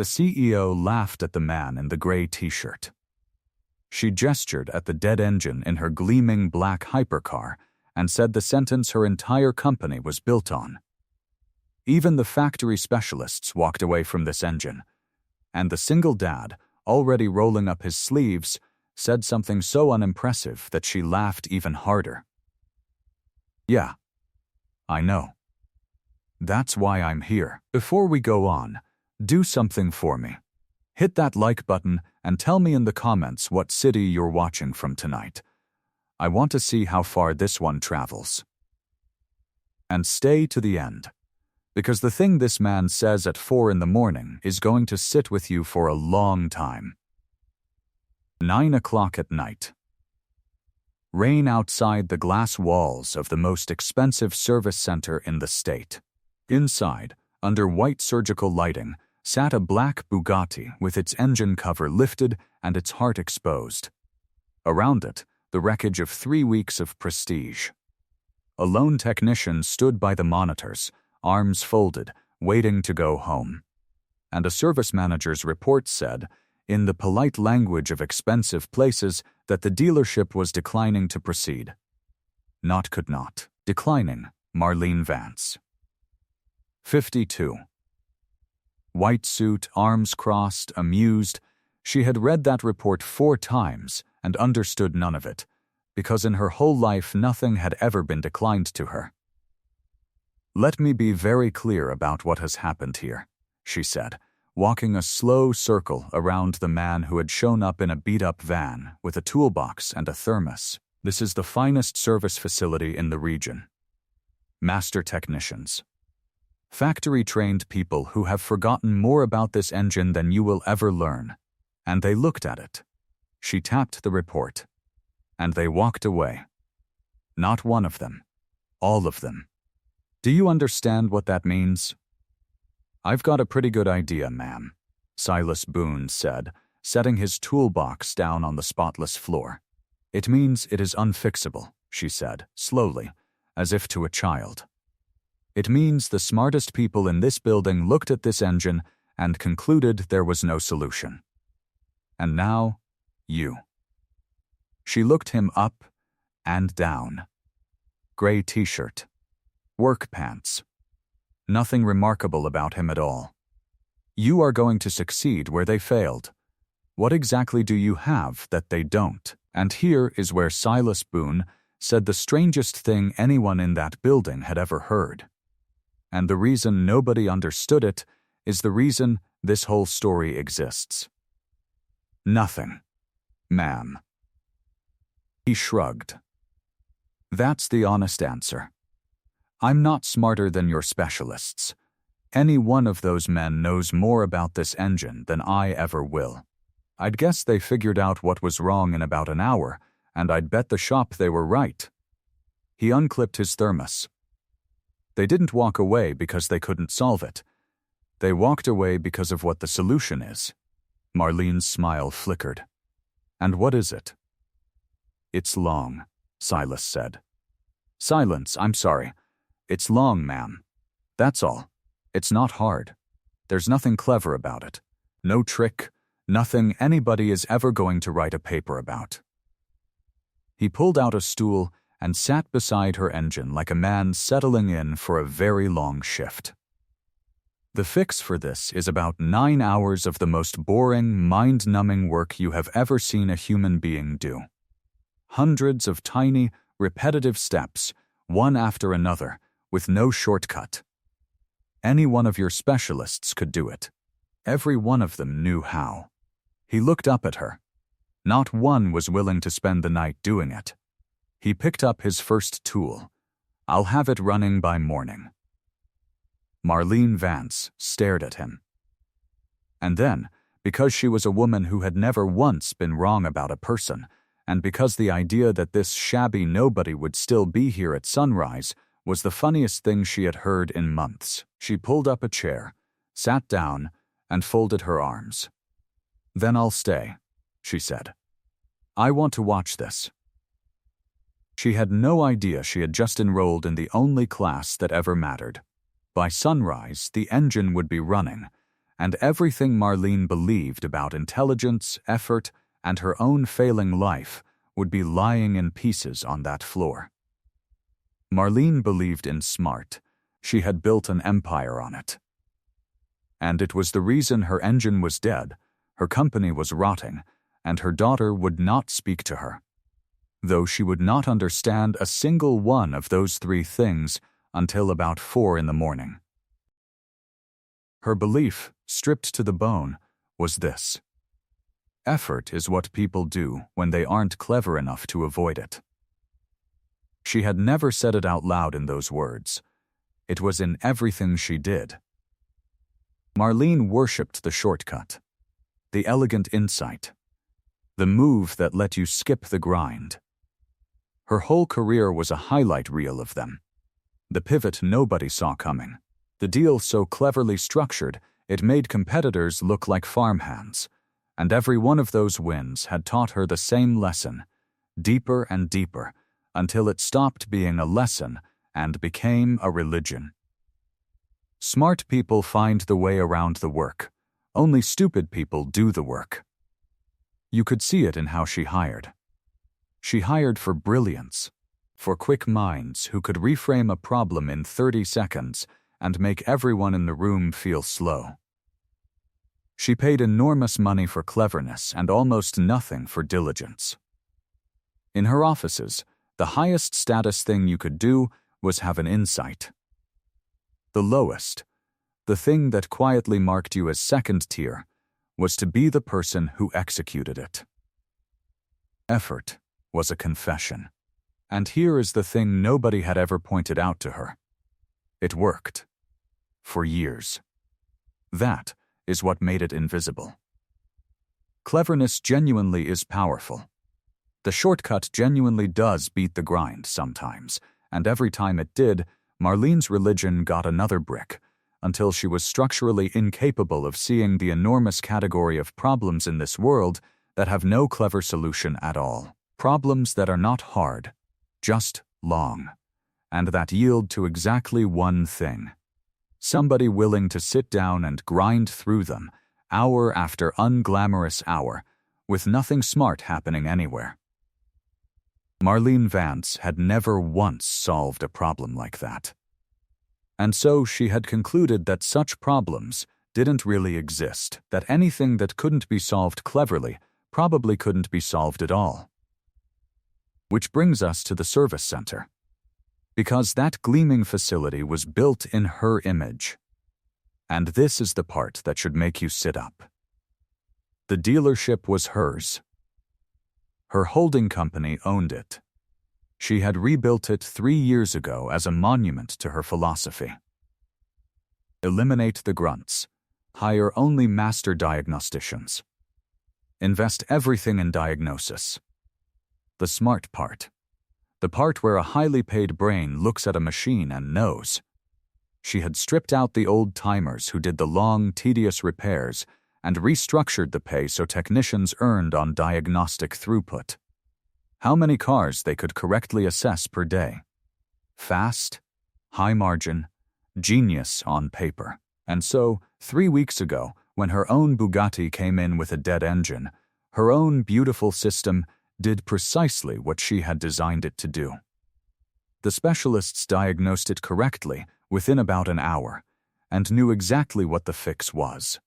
The CEO laughed at the man in the gray t-shirt. She gestured at the dead engine in her gleaming black hypercar and said the sentence her entire company was built on. Even the factory specialists walked away from this engine, and the single dad, already rolling up his sleeves, said something so unimpressive that she laughed even harder. Yeah, I know. That's why I'm here. Before we go on, do something for me. Hit that like button and tell me in the comments what city you're watching from tonight. I want to see how far this one travels. And stay to the end, because the thing this man says at 4 a.m. is going to sit with you for a long time. 9 o'clock at night. Rain outside the glass walls of the most expensive service center in the state. Inside, under white surgical lighting, sat a black Bugatti with its engine cover lifted and its heart exposed. Around it, the wreckage of 3 weeks of prestige. A lone technician stood by the monitors, arms folded, waiting to go home. And a service manager's report said, in the polite language of expensive places, that the dealership was declining to proceed. Could not. Declining, Marlene Vance. 52. White suit, arms crossed, amused. She had read that report 4 times and understood none of it, because in her whole life nothing had ever been declined to her. Let me be very clear about what has happened here, she said, walking a slow circle around the man who had shown up in a beat-up van with a toolbox and a thermos. This is the finest service facility in the region. Master technicians. Factory-trained people who have forgotten more about this engine than you will ever learn. And they looked at it. She tapped the report. And they walked away. Not one of them. All of them. Do you understand what that means? I've got a pretty good idea, ma'am, Silas Boone said, setting his toolbox down on the spotless floor. It means it is unfixable, she said, slowly, as if to a child. It means the smartest people in this building looked at this engine and concluded there was no solution. And now, you. She looked him up and down. Gray t-shirt. Work pants. Nothing remarkable about him at all. You are going to succeed where they failed. What exactly do you have that they don't? And here is where Silas Boone said the strangest thing anyone in that building had ever heard. And the reason nobody understood it is the reason this whole story exists. Nothing, ma'am. He shrugged. That's the honest answer. I'm not smarter than your specialists. Any one of those men knows more about this engine than I ever will. I'd guess they figured out what was wrong in about an hour, and I'd bet the shop they were right. He unclipped his thermos. They didn't walk away because they couldn't solve it. They walked away because of what the solution is. Marlene's smile flickered. And what is it? It's long, Silas said. Silence, I'm sorry. It's long, ma'am. That's all. It's not hard. There's nothing clever about it. No trick, nothing anybody is ever going to write a paper about. He pulled out a stool and sat beside her engine like a man settling in for a very long shift. The fix for this is about 9 hours of the most boring, mind-numbing work you have ever seen a human being do. Hundreds of tiny, repetitive steps, one after another, with no shortcut. Any one of your specialists could do it. Every one of them knew how. He looked up at her. Not one was willing to spend the night doing it. He picked up his first tool. I'll have it running by morning. Marlene Vance stared at him. And then, because she was a woman who had never once been wrong about a person, and because the idea that this shabby nobody would still be here at sunrise was the funniest thing she had heard in months, she pulled up a chair, sat down, and folded her arms. Then I'll stay, she said. I want to watch this. She had no idea she had just enrolled in the only class that ever mattered. By sunrise, the engine would be running, and everything Marlene believed about intelligence, effort, and her own failing life would be lying in pieces on that floor. Marlene believed in smart. She had built an empire on it. And it was the reason her engine was dead, her company was rotting, and her daughter would not speak to her, though she would not understand a single one of those three things until about 4 in the morning. Her belief, stripped to the bone, was this: effort is what people do when they aren't clever enough to avoid it. She had never said it out loud in those words. It was in everything she did. Marlene worshipped the shortcut, the elegant insight, the move that let you skip the grind. Her whole career was a highlight reel of them. The pivot nobody saw coming. The deal so cleverly structured it made competitors look like farmhands, and every one of those wins had taught her the same lesson, deeper and deeper, until it stopped being a lesson and became a religion. Smart people find the way around the work. Only stupid people do the work. You could see it in how she hired. She hired for brilliance, for quick minds who could reframe a problem in 30 seconds and make everyone in the room feel slow. She paid enormous money for cleverness and almost nothing for diligence. In her offices, the highest status thing you could do was have an insight. The lowest, the thing that quietly marked you as second tier, was to be the person who executed it. Effort was a confession. And here is the thing nobody had ever pointed out to her. It worked. For years. That is what made it invisible. Cleverness genuinely is powerful. The shortcut genuinely does beat the grind sometimes, and every time it did, Marlene's religion got another brick, until she was structurally incapable of seeing the enormous category of problems in this world that have no clever solution at all. Problems that are not hard, just long, and that yield to exactly one thing: somebody willing to sit down and grind through them, hour after unglamorous hour, with nothing smart happening anywhere. Marlene Vance had never once solved a problem like that. And so she had concluded that such problems didn't really exist, that anything that couldn't be solved cleverly probably couldn't be solved at all. Which brings us to the service center. Because that gleaming facility was built in her image. And this is the part that should make you sit up. The dealership was hers. Her holding company owned it. She had rebuilt it 3 years ago as a monument to her philosophy. Eliminate the grunts. Hire only master diagnosticians. Invest everything in diagnosis. The smart part. The part where a highly paid brain looks at a machine and knows. She had stripped out the old-timers who did the long, tedious repairs and restructured the pay so technicians earned on diagnostic throughput. How many cars they could correctly assess per day. Fast, high margin, genius on paper. And so, 3 weeks ago, when her own Bugatti came in with a dead engine, her own beautiful system did precisely what she had designed it to do. The specialists diagnosed it correctly within about an hour and knew exactly what the fix was.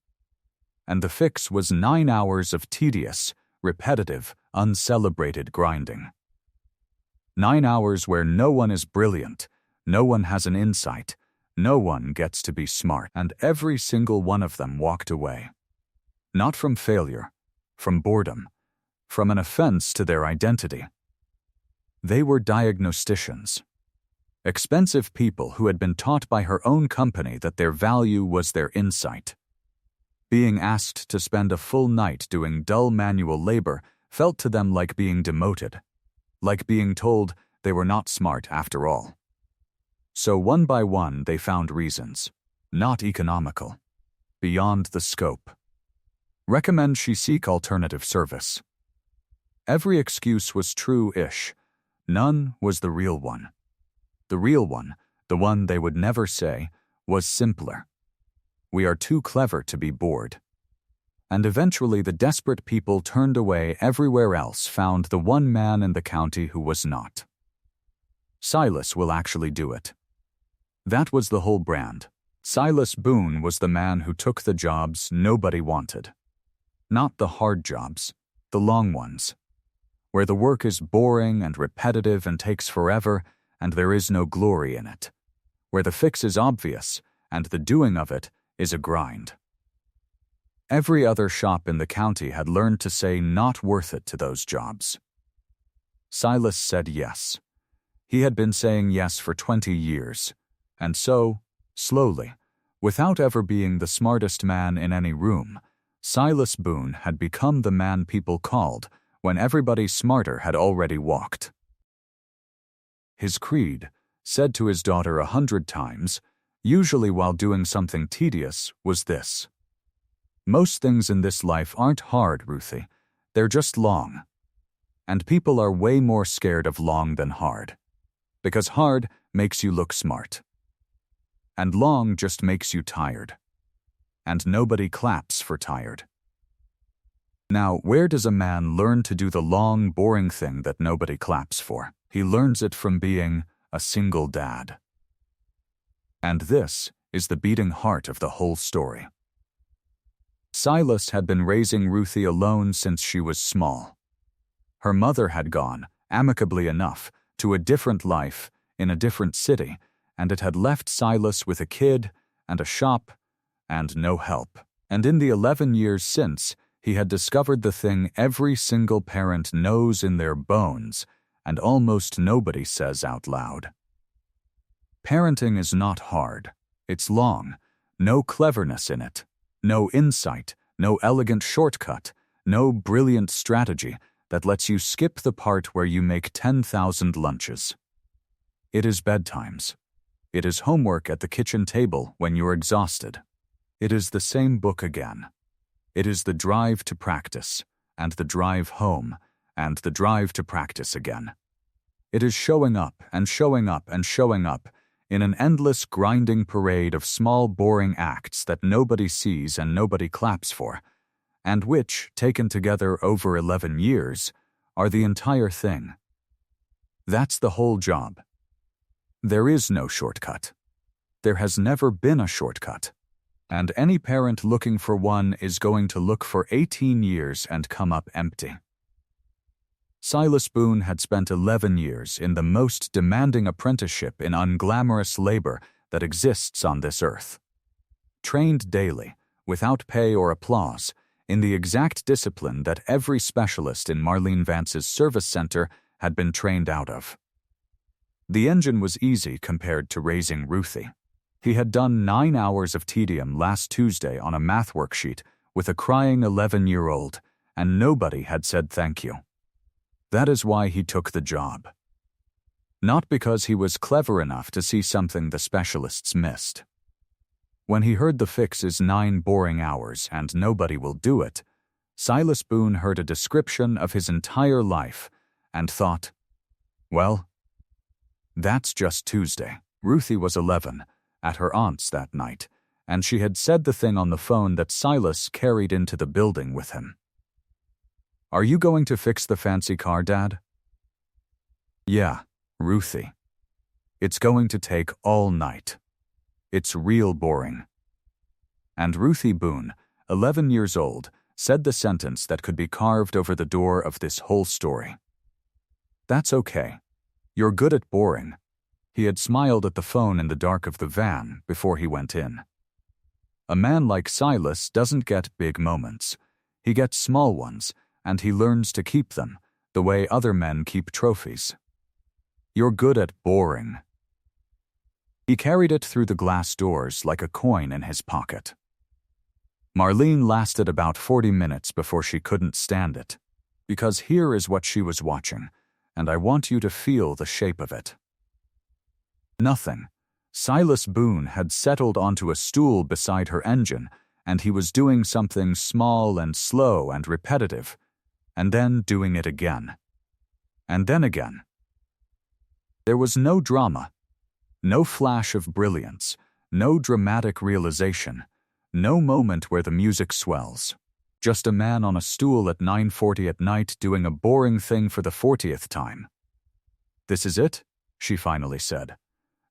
And the fix was 9 hours of tedious, repetitive, uncelebrated grinding. 9 hours where no one is brilliant, no one has an insight, no one gets to be smart, and every single one of them walked away. Not from failure, from boredom, from an offense to their identity. They were diagnosticians. Expensive people who had been taught by her own company that their value was their insight. Being asked to spend a full night doing dull manual labor felt to them like being demoted, like being told they were not smart after all. So one by one they found reasons, not economical, beyond the scope. Recommend she seek alternative service. Every excuse was true-ish. None was the real one. The real one, the one they would never say, was simpler. We are too clever to be bored. And eventually the desperate people turned away everywhere else, found the one man in the county who was not. Silas will actually do it. That was the whole brand. Silas Boone was the man who took the jobs nobody wanted. Not the hard jobs, the long ones, where the work is boring and repetitive and takes forever and there is no glory in it, where the fix is obvious and the doing of it is a grind. Every other shop in the county had learned to say not worth it to those jobs. Silas said yes. He had been saying yes for 20 years, and so, slowly, without ever being the smartest man in any room, Silas Boone had become the man people called when everybody smarter had already walked. His creed, said to his daughter 100 times, usually while doing something tedious, was this: "Most things in this life aren't hard, Ruthie. They're just long. And people are way more scared of long than hard. Because hard makes you look smart. And long just makes you tired. And nobody claps for tired." Now, where does a man learn to do the long, boring thing that nobody claps for? He learns it from being a single dad. And this is the beating heart of the whole story. Silas had been raising Ruthie alone since she was small. Her mother had gone, amicably enough, to a different life in a different city, and it had left Silas with a kid and a shop and no help. And in the 11 years since, he had discovered the thing every single parent knows in their bones and almost nobody says out loud. Parenting is not hard. It's long. No cleverness in it. No insight. No elegant shortcut. No brilliant strategy that lets you skip the part where you make 10,000 lunches. It is bedtimes. It is homework at the kitchen table when you're exhausted. It is the same book again. It is the drive to practice, and the drive home, and the drive to practice again. It is showing up and showing up and showing up in an endless grinding parade of small boring acts that nobody sees and nobody claps for, and which, taken together over 11 years, are the entire thing. That's the whole job. There is no shortcut. There has never been a shortcut. And any parent looking for one is going to look for 18 years and come up empty. Silas Boone had spent 11 years in the most demanding apprenticeship in unglamorous labor that exists on this earth. Trained daily, without pay or applause, in the exact discipline that every specialist in Marlene Vance's service center had been trained out of. The engine was easy compared to raising Ruthie. He had done 9 hours of tedium last Tuesday on a math worksheet with a crying 11-year-old, and nobody had said thank you. That is why he took the job. Not because he was clever enough to see something the specialists missed. When he heard the fix is 9 boring hours and nobody will do it, Silas Boone heard a description of his entire life and thought, well, that's just Tuesday. Ruthie was 11, at her aunt's that night, and she had said the thing on the phone that Silas carried into the building with him. "Are you going to fix the fancy car, Dad?" "Yeah, Ruthie. It's going to take all night. It's real boring." And Ruthie Boone, 11 years old, said the sentence that could be carved over the door of this whole story. "That's okay. You're good at boring." He had smiled at the phone in the dark of the van before he went in. A man like Silas doesn't get big moments. He gets small ones, and he learns to keep them, the way other men keep trophies. You're good at boring. He carried it through the glass doors like a coin in his pocket. Marlene lasted about 40 minutes before she couldn't stand it, because here is what she was watching, and I want you to feel the shape of it. Nothing. Silas Boone had settled onto a stool beside her engine, and he was doing something small and slow and repetitive, and then doing it again. And then again. There was no drama, no flash of brilliance, no dramatic realization, No moment where the music swells. Just a man on a stool at 9:40 at night doing a boring thing for the 40th time. "This is it?" she finally said.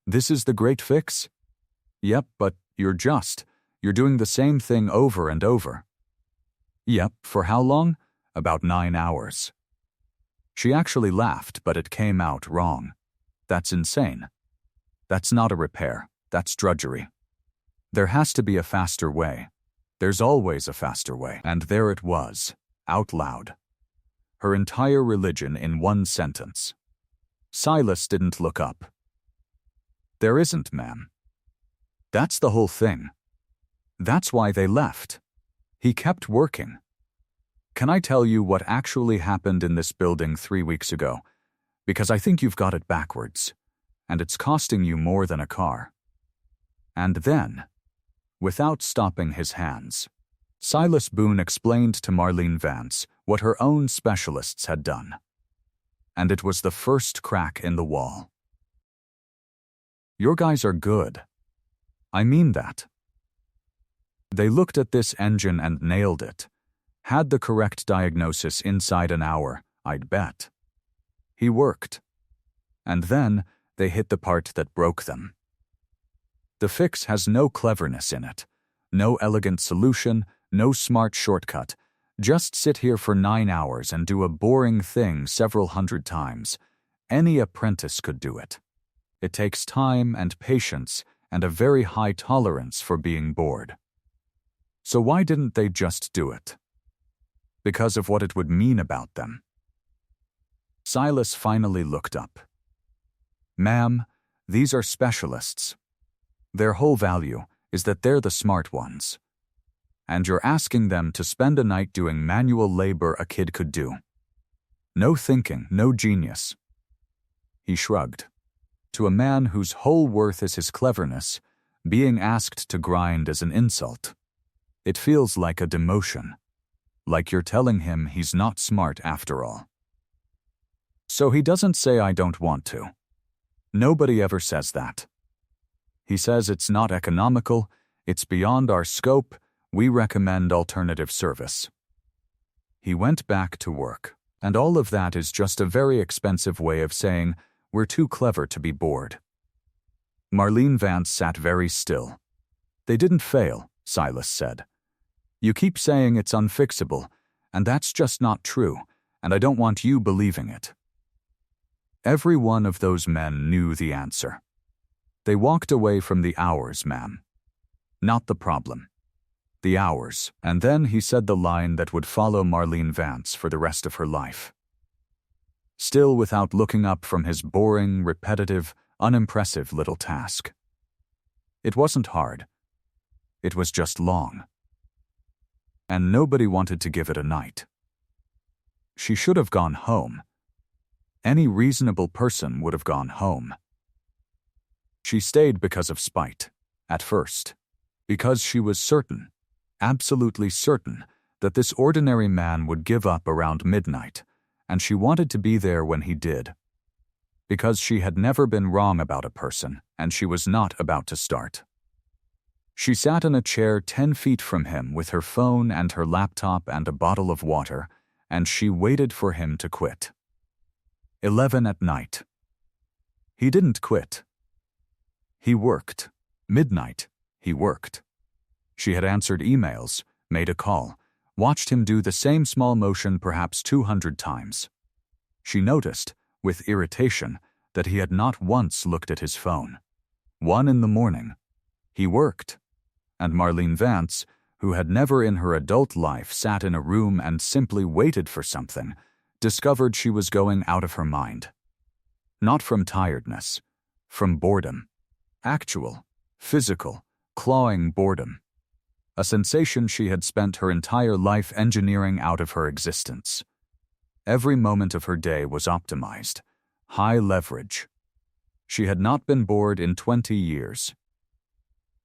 "This is the great fix?" "Yep, but you're doing the same thing over and over." "Yep, for how long?" "About 9 hours. She actually laughed, but it came out wrong. "That's insane. That's not a repair, that's drudgery. There has to be a faster way. There's always a faster way." And there it was, out loud. Her entire religion in one sentence. Silas didn't look up. "There isn't, ma'am. That's the whole thing. That's why they left." He kept working. "Can I tell you what actually happened in this building 3 weeks ago? Because I think you've got it backwards, and it's costing you more than a car." And then, without stopping his hands, Silas Boone explained to Marlene Vance what her own specialists had done. And it was the first crack in the wall. "Your guys are good. I mean that. They looked at this engine and nailed it. Had the correct diagnosis inside an hour, I'd bet. He worked. And then they hit the part that broke them. The fix has no cleverness in it, no elegant solution, no smart shortcut. Just sit here for 9 hours and do a boring thing several hundred times. Any apprentice could do it. It takes time and patience and a very high tolerance for being bored. So why didn't they just do it? Because of what it would mean about them." Silas finally looked up. "Ma'am, these are specialists. Their whole value is that they're the smart ones. And you're asking them to spend a night doing manual labor a kid could do. No thinking, no genius." He shrugged. To a man whose whole worth is his cleverness, being asked to grind is an insult. It feels like a demotion, like you're telling him he's not smart after all. So he doesn't say "I don't want to." Nobody ever says that. He says it's not economical, it's beyond our scope, we recommend alternative service. He went back to work, and all of that is just a very expensive way of saying we're too clever to be bored. Marlene Vance sat very still. "They didn't fail," Silas said. "You keep saying it's unfixable, and that's just not true, and I don't want you believing it." Every one of those men knew the answer. They walked away from the hours, ma'am. Not the problem. The hours. And then he said the line that would follow Marlene Vance for the rest of her life. Still without looking up from his boring, repetitive, unimpressive little task. It wasn't hard. It was just long. And nobody wanted to give it a night. She should have gone home. Any reasonable person would have gone home. She stayed because of spite, at first, because she was certain, absolutely certain, that this ordinary man would give up around midnight, and she wanted to be there when he did. Because she had never been wrong about a person, and she was not about to start. She sat in a chair 10 feet from him with her phone and her laptop and a bottle of water, and she waited for him to quit. 11 at night. He didn't quit. He worked. Midnight, he worked. She had answered emails, made a call, watched him do the same small motion perhaps 200 times. She noticed, with irritation, that he had not once looked at his phone. 1 in the morning. He worked. And Marlene Vance, who had never in her adult life sat in a room and simply waited for something, discovered she was going out of her mind. Not from tiredness, from boredom. Actual, physical, clawing boredom. A sensation she had spent her entire life engineering out of her existence. Every moment of her day was optimized, high leverage. She had not been bored in 20 years.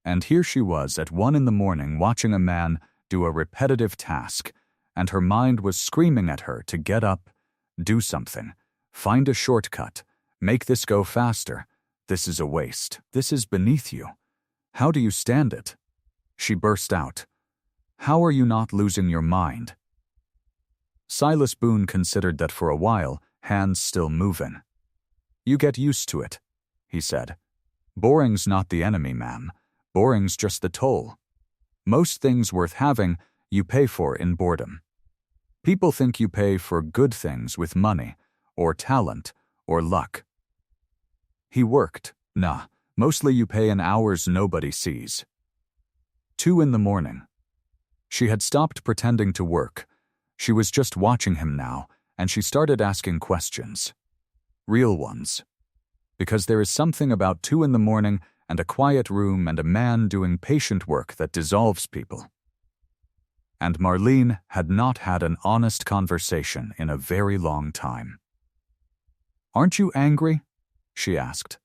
And here she was at 1 in the morning watching a man do a repetitive task, and her mind was screaming at her to get up, do something, find a shortcut, make this go faster. This is a waste. This is beneath you. How do you stand it? She burst out. "How are you not losing your mind?" Silas Boone considered that for a while, hands still moving. "You get used to it," he said. "Boring's not the enemy, ma'am. Boring's just the toll. Most things worth having, you pay for in boredom. People think you pay for good things with money, or talent, or luck. He worked. Nah, mostly you pay in hours nobody sees." 2 in the morning. She had stopped pretending to work. She was just watching him now, and she started asking questions. Real ones. Because there is something about 2 in the morning and a quiet room and a man doing patient work that dissolves people. And Marlene had not had an honest conversation in a very long time. "Aren't you angry?" she asked.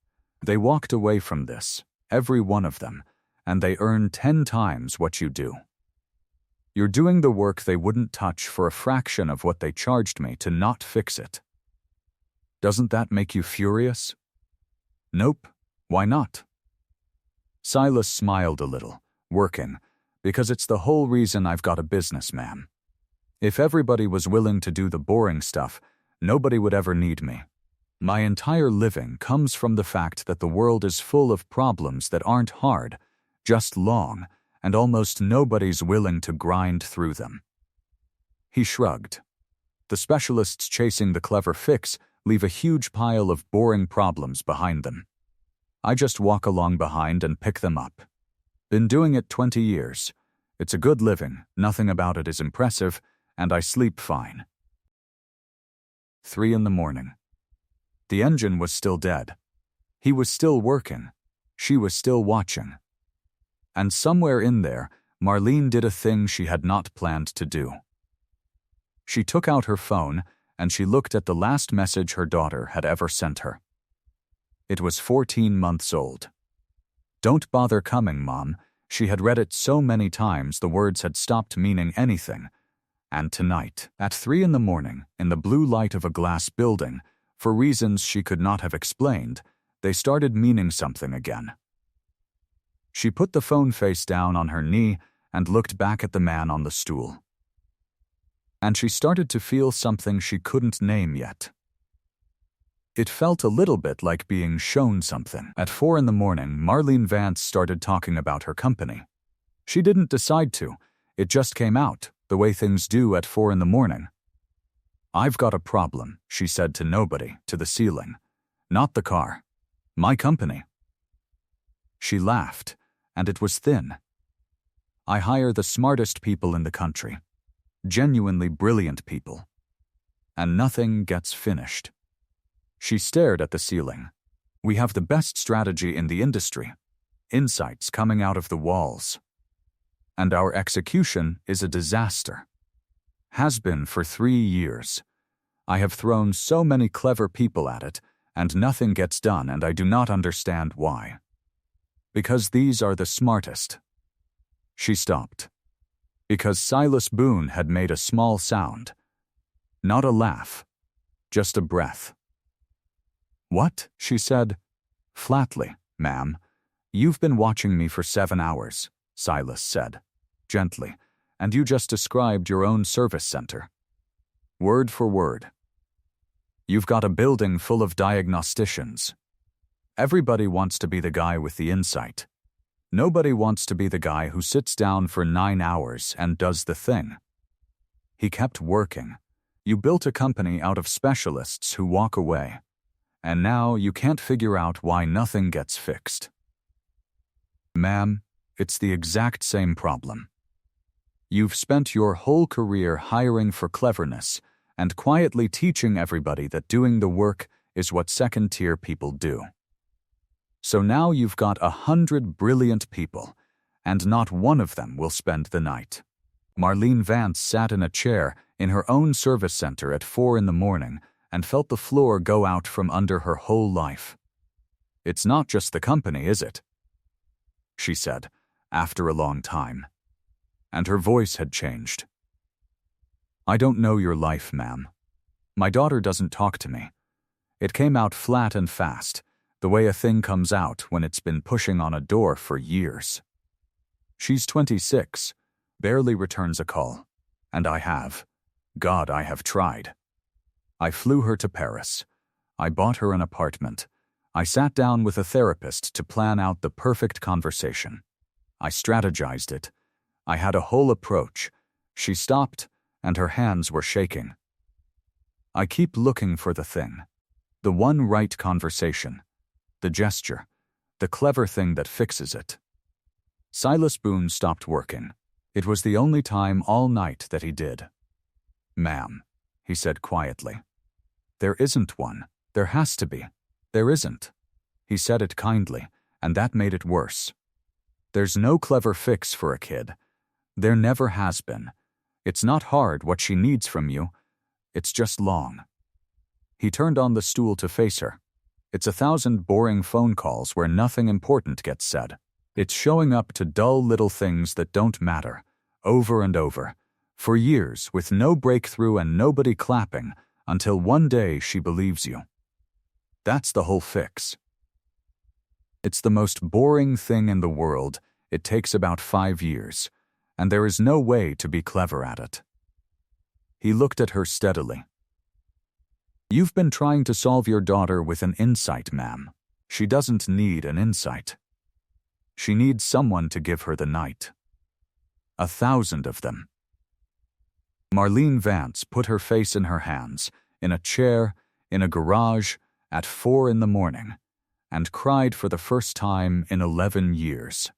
They walked away from this, every one of them, and they earn 10 times what you do. You're doing the work they wouldn't touch for a fraction of what they charged me to not fix it. Doesn't that make you furious? Nope. Why not? Silas smiled a little, working, because it's the whole reason I've got a business, ma'am. If everybody was willing to do the boring stuff, nobody would ever need me. My entire living comes from the fact that the world is full of problems that aren't hard, just long, and almost nobody's willing to grind through them. He shrugged. The specialists chasing the clever fix leave a huge pile of boring problems behind them. I just walk along behind and pick them up. Been doing it 20 years. It's a good living, nothing about it is impressive, and I sleep fine. 3 in the morning. The engine was still dead. He was still working. She was still watching. And somewhere in there, Marlene did a thing she had not planned to do. She took out her phone and she looked at the last message her daughter had ever sent her. It was 14 months old. "Don't bother coming, Mom." She had read it so many times the words had stopped meaning anything. And tonight, at 3 in the morning, in the blue light of a glass building, for reasons she could not have explained, they started meaning something again. She put the phone face down on her knee and looked back at the man on the stool. And she started to feel something she couldn't name yet. It felt a little bit like being shown something. At 4 in the morning, Marlene Vance started talking about her company. She didn't decide to. It just came out, the way things do at 4 in the morning. "I've got a problem," she said to nobody, to the ceiling. "Not the car. My company." She laughed, and it was thin. "I hire the smartest people in the country. Genuinely brilliant people. And nothing gets finished." She stared at the ceiling. "We have the best strategy in the industry. Insights coming out of the walls. And our execution is a disaster. Has been for 3 years. I have thrown so many clever people at it, and nothing gets done, and I do not understand why. Because these are the smartest." She stopped. Because Silas Boone had made a small sound. Not a laugh. Just a breath. "What?" she said. Flatly. "Ma'am, you've been watching me for 7 hours," Silas said, gently, "and you just described your own service center. Word for word. You've got a building full of diagnosticians. Everybody wants to be the guy with the insight. Nobody wants to be the guy who sits down for 9 hours and does the thing." He kept working. "You built a company out of specialists who walk away. And now you can't figure out why nothing gets fixed." "Ma'am, it's the exact same problem. You've spent your whole career hiring for cleverness and quietly teaching everybody that doing the work is what second-tier people do. So now you've got 100 brilliant people, and not one of them will spend the night." Marlene Vance sat in a chair in her own service center at 4 in the morning and felt the floor go out from under her whole life. "It's not just the company, is it?" she said, after a long time. And her voice had changed. "I don't know your life, ma'am. My daughter doesn't talk to me. It came out flat and fast, the way a thing comes out when it's been pushing on a door for years." She's 26, barely returns a call. And I have. God, I have tried. I flew her to Paris. I bought her an apartment. I sat down with a therapist to plan out the perfect conversation. I strategized it. I had a whole approach. She stopped, and her hands were shaking. I keep looking for the thing. The one right conversation. The gesture. The clever thing that fixes it. Silas Boone stopped working. It was the only time all night that he did. "Ma'am," he said quietly. "There isn't one. There has to be. There isn't." He said it kindly, and that made it worse. "There's no clever fix for a kid. There never has been. It's not hard what she needs from you. It's just long." He turned on the stool to face her. It's 1,000 boring phone calls where nothing important gets said. It's showing up to dull little things that don't matter, over and over, for years with no breakthrough and nobody clapping, until one day she believes you. That's the whole fix. It's the most boring thing in the world. It takes about 5 years, and there is no way to be clever at it. He looked at her steadily. "You've been trying to solve your daughter with an insight, ma'am. She doesn't need an insight. She needs someone to give her the night. 1,000 of them." Marlene Vance put her face in her hands, in a chair, in a garage, at 4 in the morning, and cried for the first time in 11 years.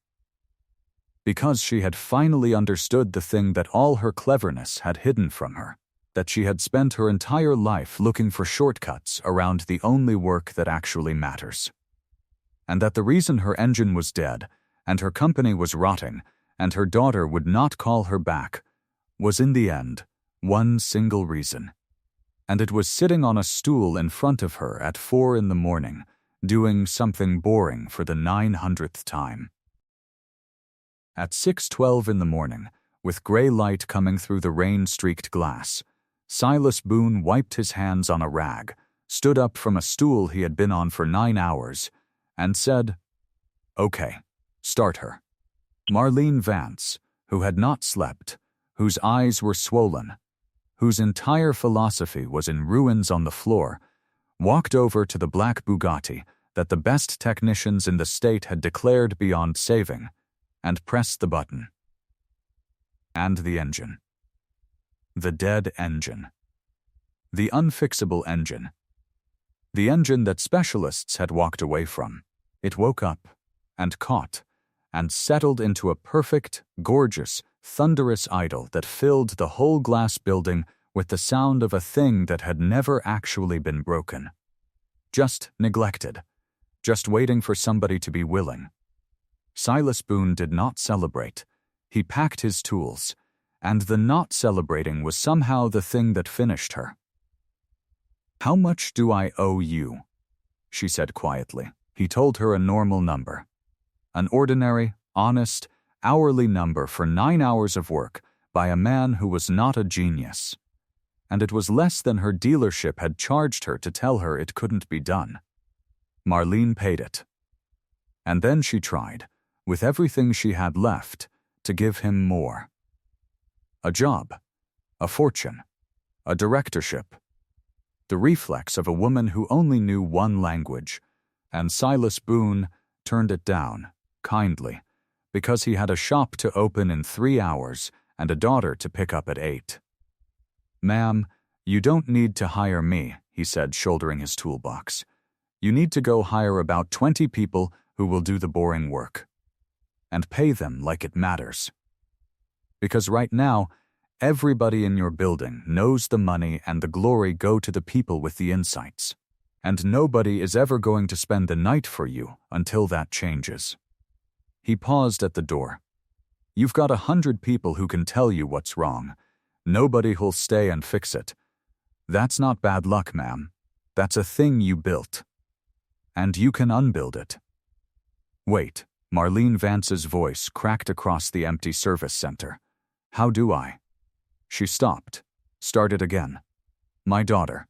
Because she had finally understood the thing that all her cleverness had hidden from her, that she had spent her entire life looking for shortcuts around the only work that actually matters. And that the reason her engine was dead, and her company was rotting, and her daughter would not call her back, was in the end one single reason. And it was sitting on a stool in front of her at 4 in the morning, doing something boring for the 900th time. At 6:12 in the morning, with gray light coming through the rain-streaked glass, Silas Boone wiped his hands on a rag, stood up from a stool he had been on for 9 hours, and said, "Okay, start her." Marlene Vance, who had not slept, whose eyes were swollen, whose entire philosophy was in ruins on the floor, walked over to the black Bugatti that the best technicians in the state had declared beyond saving, and pressed the button. And the engine. The dead engine. The unfixable engine. The engine that specialists had walked away from. It woke up, and caught, and settled into a perfect, gorgeous, thunderous idol that filled the whole glass building with the sound of a thing that had never actually been broken. Just neglected. Just waiting for somebody to be willing. Silas Boone did not celebrate. He packed his tools, and the not celebrating was somehow the thing that finished her. "How much do I owe you?" she said quietly. He told her a normal number. An ordinary, honest, hourly number for 9 hours of work by a man who was not a genius. And it was less than her dealership had charged her to tell her it couldn't be done. Marlene paid it. And then she tried, with everything she had left, to give him more. A job, a fortune, a directorship. The reflex of a woman who only knew one language, and Silas Boone turned it down, kindly, because he had a shop to open in 3 hours and a daughter to pick up at 8. "Ma'am, you don't need to hire me," he said, shouldering his toolbox. "You need to go hire about 20 people who will do the boring work. And pay them like it matters. Because right now, everybody in your building knows the money and the glory go to the people with the insights. And nobody is ever going to spend the night for you until that changes." He paused at the door. "You've got 100 people who can tell you what's wrong. Nobody who'll stay and fix it. That's not bad luck, ma'am. That's a thing you built. And you can unbuild it." "Wait," Marlene Vance's voice cracked across the empty service center. "How do I?" She stopped, started again. "My daughter.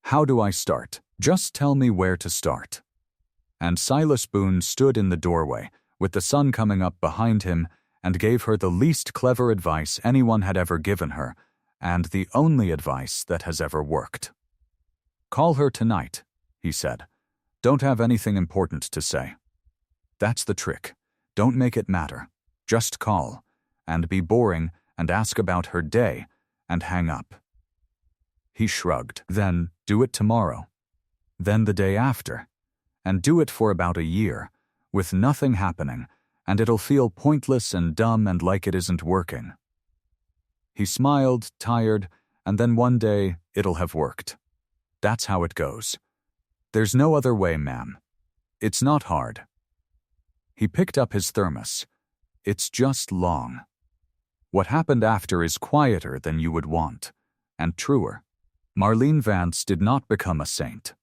How do I start? Just tell me where to start." And Silas Boone stood in the doorway, with the sun coming up behind him, and gave her the least clever advice anyone had ever given her, and the only advice that has ever worked. "Call her tonight," he said. "Don't have anything important to say. That's the trick. Don't make it matter. Just call, and be boring, and ask about her day, and hang up." He shrugged. "Then do it tomorrow. Then the day after. And do it for about a year, with nothing happening, and it'll feel pointless and dumb and like it isn't working." He smiled, tired, and then one day it'll have worked. That's how it goes. There's no other way, ma'am. It's not hard. He picked up his thermos. It's just long. What happened after is quieter than you would want, and truer. Marlene Vance did not become a saint.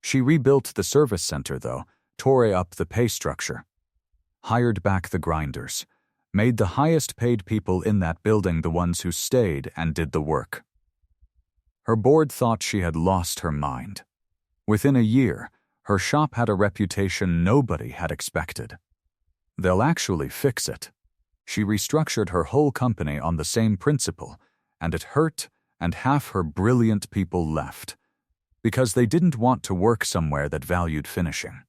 She rebuilt the service center, though, tore up the pay structure, hired back the grinders, made the highest paid people in that building the ones who stayed and did the work. Her board thought she had lost her mind. Within a year, her shop had a reputation nobody had expected. They'll actually fix it. She restructured her whole company on the same principle, and it hurt, and half her brilliant people left, because they didn't want to work somewhere that valued finishing.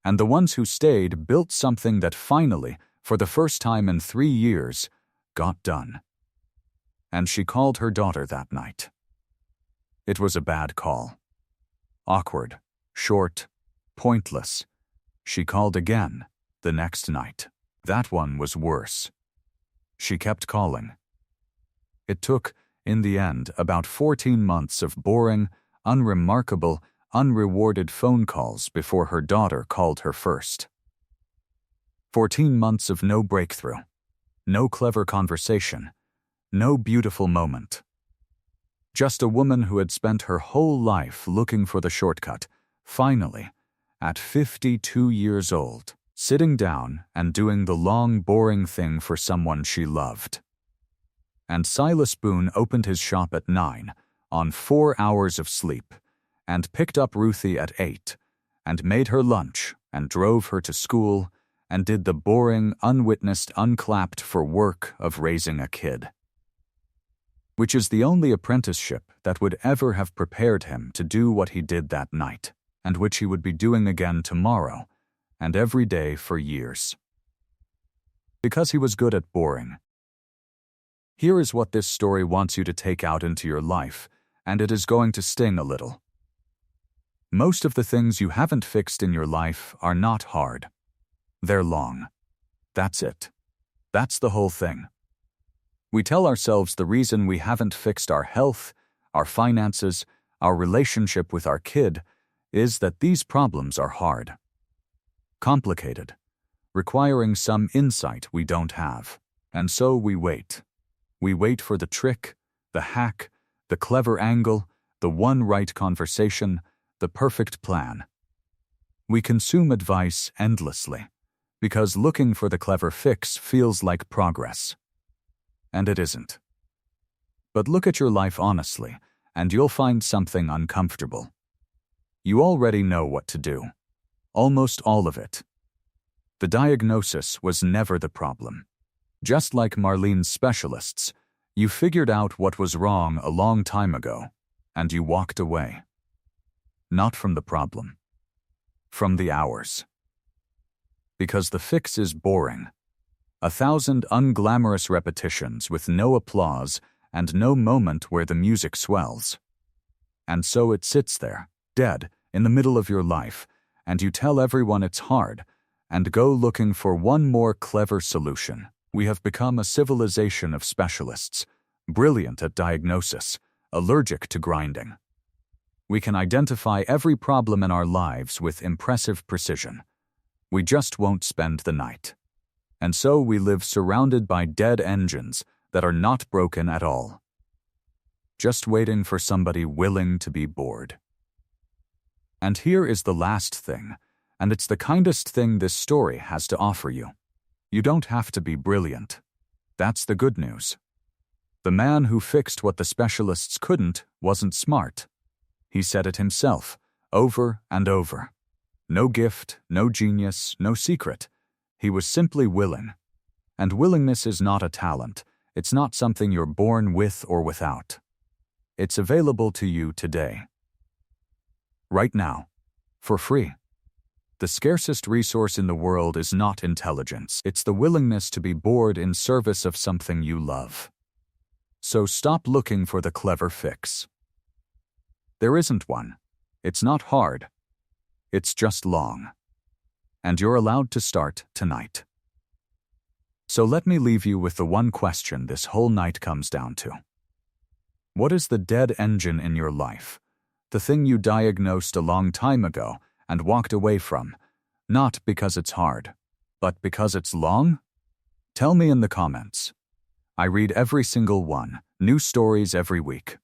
And the ones who stayed built something that finally, for the first time in 3 years, got done. And she called her daughter that night. It was a bad call. Awkward, short, pointless. She called again the next night. That one was worse. She kept calling. It took, in the end, about 14 months of boring, unremarkable, unrewarded phone calls before her daughter called her first. 14 months of no breakthrough, no clever conversation, no beautiful moment. Just a woman who had spent her whole life looking for the shortcut, finally, at 52 years old, sitting down and doing the long, boring thing for someone she loved. And Silas Boone opened his shop at 9, on 4 hours of sleep, and picked up Ruthie at 8, and made her lunch, and drove her to school, and did the boring, unwitnessed, unclapped for work of raising a kid. Which is the only apprenticeship that would ever have prepared him to do what he did that night, and which he would be doing again tomorrow, and every day for years. Because he was good at boring. Here is what this story wants you to take out into your life, and it is going to sting a little. Most of the things you haven't fixed in your life are not hard. They're long. That's it. That's the whole thing. We tell ourselves the reason we haven't fixed our health, our finances, our relationship with our kid is that these problems are hard. Complicated, requiring some insight we don't have. And so we wait. We wait for the trick, the hack, the clever angle, the one right conversation, the perfect plan. We consume advice endlessly, because looking for the clever fix feels like progress. And it isn't. But look at your life honestly, and you'll find something uncomfortable. You already know what to do. Almost all of it. The diagnosis was never the problem. Just like Marlene's specialists, you figured out what was wrong a long time ago, and you walked away. Not from the problem. From the hours. Because the fix is boring. 1,000 unglamorous repetitions with no applause and no moment where the music swells. And so it sits there, dead, in the middle of your life, and you tell everyone it's hard, and go looking for one more clever solution. We have become a civilization of specialists, brilliant at diagnosis, allergic to grinding. We can identify every problem in our lives with impressive precision. We just won't spend the night. And so we live surrounded by dead engines that are not broken at all. Just waiting for somebody willing to be bored. And here is the last thing, and it's the kindest thing this story has to offer you. You don't have to be brilliant. That's the good news. The man who fixed what the specialists couldn't wasn't smart. He said it himself, over and over. No gift, no genius, no secret. He was simply willing. And willingness is not a talent. It's not something you're born with or without. It's available to you today. Right now. For free. The scarcest resource in the world is not intelligence. It's the willingness to be bored in service of something you love. So stop looking for the clever fix. There isn't one. It's not hard. It's just long. And you're allowed to start tonight. So let me leave you with the one question this whole night comes down to. What is the dead engine in your life? The thing you diagnosed a long time ago and walked away from, not because it's hard, but because it's long? Tell me in the comments. I read every single one, new stories every week.